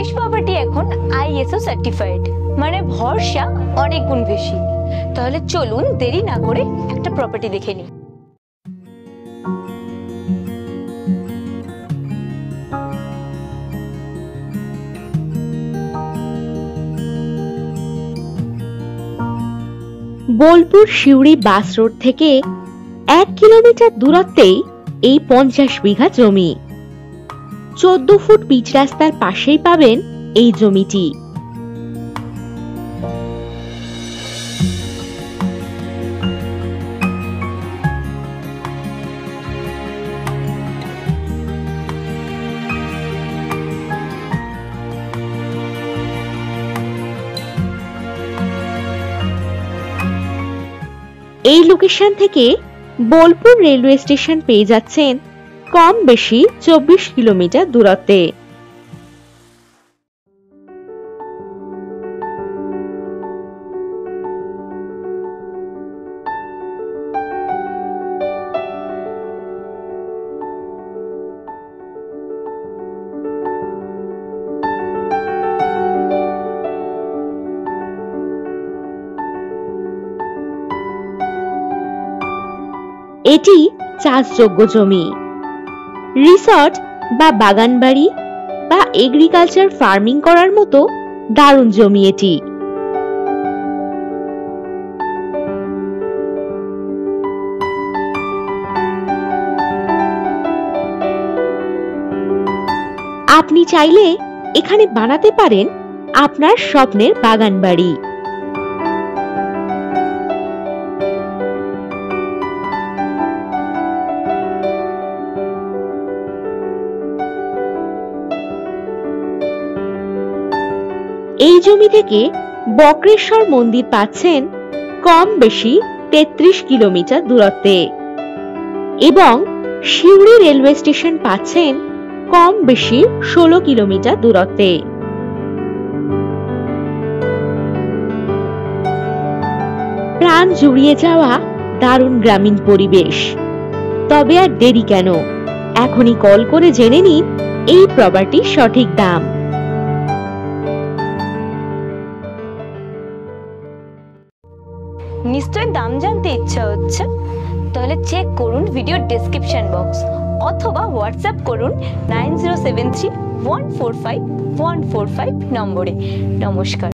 বেশ প্রপার্টি এখন ISO certified, মানে ভরসা অনেক গুণ বেশি। তাহলে চলুন দেরি না করে একটা প্রপার্টি দেখে নিই। বোলপুর সিউড়ি বাস রোড থেকে 1 কিলোমিটার দূরত্বেই এই 50 বিঘা জমি। 14 ফুট পিচ রাস্তার পাশেই পাবেন এই জমিটি। এই লোকেশন থেকে বোলপুর রেলওয়ে স্টেশন পেয়ে যাচ্ছেন কম বেশি 24 কিলোমিটার দূরত্বে। এটি চাষযোগ্য জমি। রিসর্ট বা বাগানবাড়ি বা এগ্রিকালচার ফার্মিং করার মতো দারুণ জমি এটি। আপনি চাইলে এখানে বানাতে পারেন আপনার স্বপ্নের বাগানবাড়ি। এই জমি থেকে বক্রেশ্বর মন্দির পাচ্ছেন কম বেশি 33 কিলোমিটার দূরত্বে এবং সিউড়ি রেলওয়ে স্টেশন পাচ্ছেন কম বেশি 16 কিলোমিটার দূরত্বে। প্রাণ জুড়িয়ে যাওয়া দারুণ গ্রামীণ পরিবেশ। তবে আর দেরি কেন, এখনই কল করে জেনে নিন এই প্রপার্টির সঠিক দাম। নিশ্চয় দাম জানতে ইচ্ছা হচ্ছে? তাহলে চেক করুন ভিডিও ডেসক্রিপশন বক্স অথবা হোয়াটসঅ্যাপ করুন 9073145145 নম্বরে। নমস্কার।